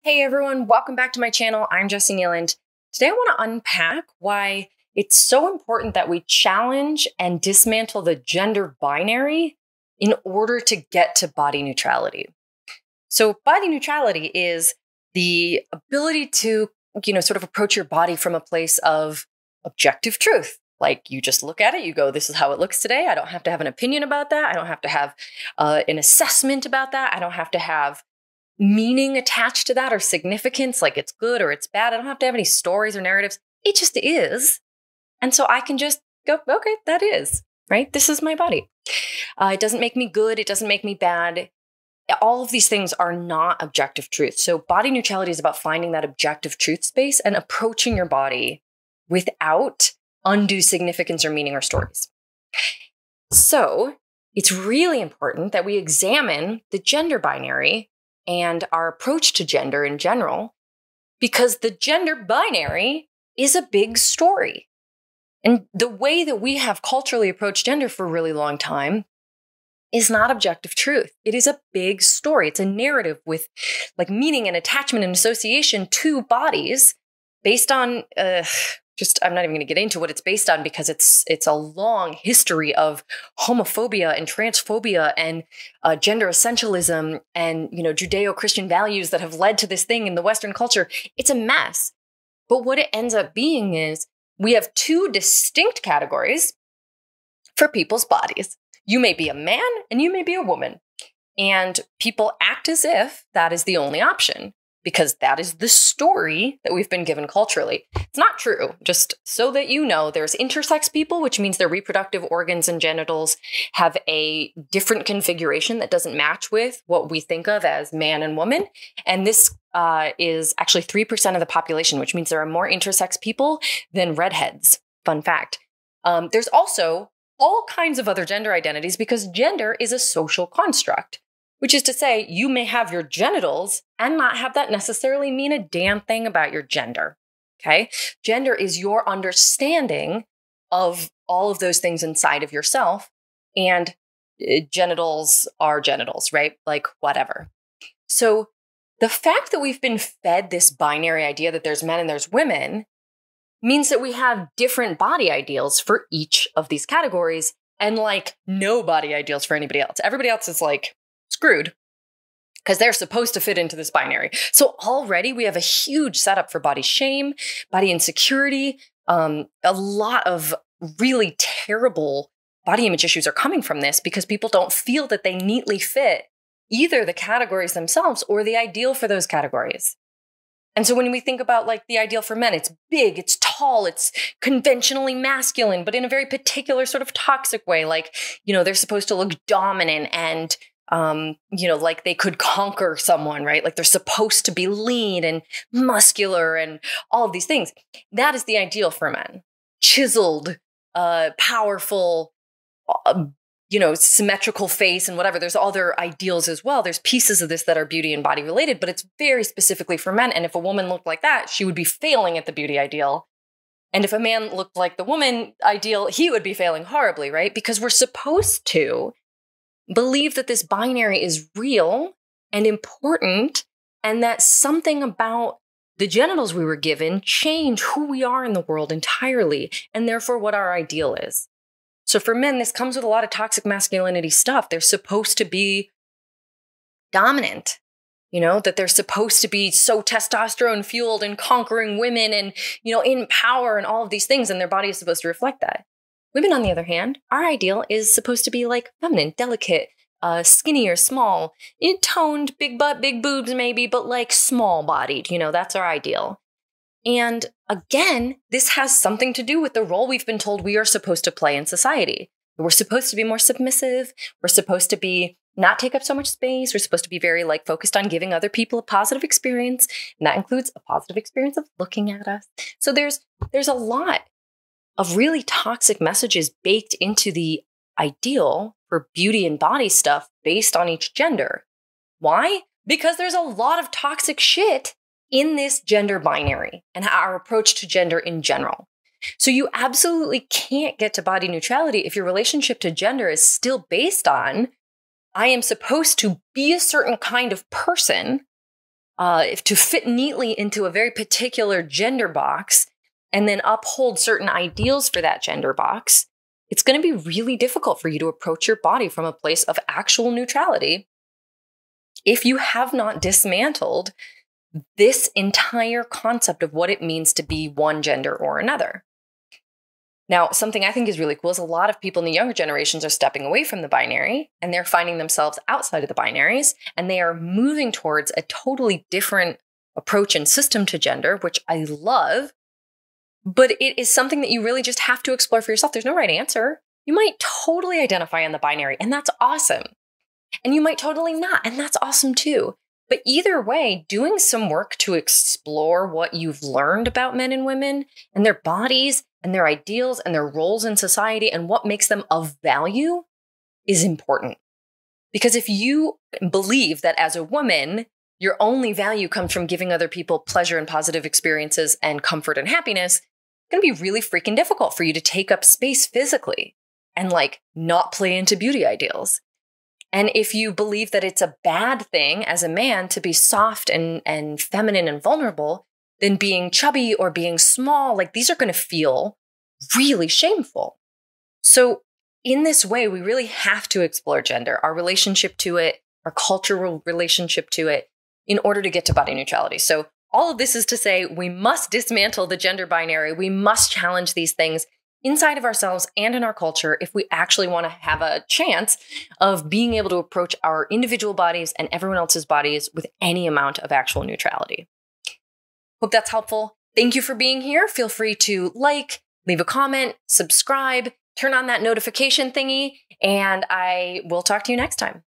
Hey everyone, welcome back to my channel. I'm Jessie Nealand. Today I want to unpack why it's so important that we challenge and dismantle the gender binary in order to get to body neutrality. So body neutrality is the ability to, sort of approach your body from a place of objective truth. Like you just look at it, you go, this is how it looks today. I don't have to have an opinion about that. I don't have to have an assessment about that. I don't have to have meaning attached to that or significance, like it's good or it's bad. I don't have to have any stories or narratives. It just is. And so I can just go, okay, that is, right? This is my body. It doesn't make me good. It doesn't make me bad. All of these things are not objective truth. So body neutrality is about finding that objective truth space and approaching your body without undue significance or meaning or stories. So it's really important that we examine the gender binary and our approach to gender in general, because the gender binary is a big story. And the way that we have culturally approached gender for a really long time is not objective truth. It is a big story. It's a narrative with like meaning and attachment and association to bodies based on, I'm not even going to get into what it's based on because it's a long history of homophobia and transphobia and gender essentialism and, Judeo-Christian values that have led to this thing in the Western culture. It's a mess. But what it ends up being is we have two distinct categories for people's bodies. You may be a man and you may be a woman. And people act as if that is the only option, because that is the story that we've been given culturally. It's not true. Just so that you know, there's intersex people, which means their reproductive organs and genitals have a different configuration that doesn't match with what we think of as man and woman. And this is actually 3% of the population, which means there are more intersex people than redheads. Fun fact. There's also all kinds of other gender identities because gender is a social construct. Which is to say, you may have your genitals and not have that necessarily mean a damn thing about your gender, okay? Gender is your understanding of all of those things inside of yourself, and genitals are genitals, right? Like whatever. So the fact that we've been fed this binary idea that there's men and there's women means that we have different body ideals for each of these categories and like no body ideals for anybody else. Everybody else is like screwed because they're supposed to fit into this binary. So already we have a huge setup for body shame, body insecurity. A lot of really terrible body image issues are coming from this because people don't feel that they neatly fit either the categories themselves or the ideal for those categories. And so when we think about like the ideal for men, it's big, it's tall, it's conventionally masculine, but in a very particular sort of toxic way. Like, they're supposed to look dominant and like they could conquer someone, right? Like they're supposed to be lean and muscular and all of these things. That is the ideal for men. Chiseled, powerful, symmetrical face and whatever. There's other ideals as well. There's pieces of this that are beauty and body related, but it's very specifically for men. And if a woman looked like that, she would be failing at the beauty ideal. And if a man looked like the woman ideal, he would be failing horribly, right? Because we're supposed to believe that this binary is real and important, and that something about the genitals we were given change who we are in the world entirely, and therefore what our ideal is. So for men, this comes with a lot of toxic masculinity stuff. They're supposed to be dominant, that they're supposed to be so testosterone fueled and conquering women and, in power and all of these things, and their body is supposed to reflect that. Women, on the other hand, our ideal is supposed to be like feminine, delicate, skinny or small, toned, big butt, big boobs maybe, but like small bodied, that's our ideal. And again, this has something to do with the role we've been told we are supposed to play in society. We're supposed to be more submissive. We're supposed to be not take up so much space. We're supposed to be very focused on giving other people a positive experience. And that includes a positive experience of looking at us. So there's a lot of really toxic messages baked into the ideal for beauty and body stuff based on each gender. Why? Because there's a lot of toxic shit in this gender binary and our approach to gender in general. So you absolutely can't get to body neutrality if your relationship to gender is still based on, I am supposed to be a certain kind of person if to fit neatly into a very particular gender box and then uphold certain ideals for that gender box, it's going to be really difficult for you to approach your body from a place of actual neutrality if you have not dismantled this entire concept of what it means to be one gender or another. Now, something I think is really cool is a lot of people in the younger generations are stepping away from the binary and they're finding themselves outside of the binaries, and they are moving towards a totally different approach and system to gender, which I love. But it is something that you really just have to explore for yourself. There's no right answer. You might totally identify in the binary, and that's awesome. And you might totally not, and that's awesome too. But either way, doing some work to explore what you've learned about men and women and their bodies and their ideals and their roles in society and what makes them of value is important. Because if you believe that as a woman, your only value comes from giving other people pleasure and positive experiences and comfort and happiness, it's going to be really freaking difficult for you to take up space physically and not play into beauty ideals. And if you believe that it's a bad thing as a man to be soft and feminine and vulnerable, then being chubby or being small, these are going to feel really shameful. So in this way, we really have to explore gender, our relationship to it, our cultural relationship to it, in order to get to body neutrality. So all of this is to say we must dismantle the gender binary. We must challenge these things inside of ourselves and in our culture if we actually want to have a chance of being able to approach our individual bodies and everyone else's bodies with any amount of actual neutrality. Hope that's helpful. Thank you for being here. Feel free to leave a comment, subscribe, turn on that notification thingy, and I will talk to you next time.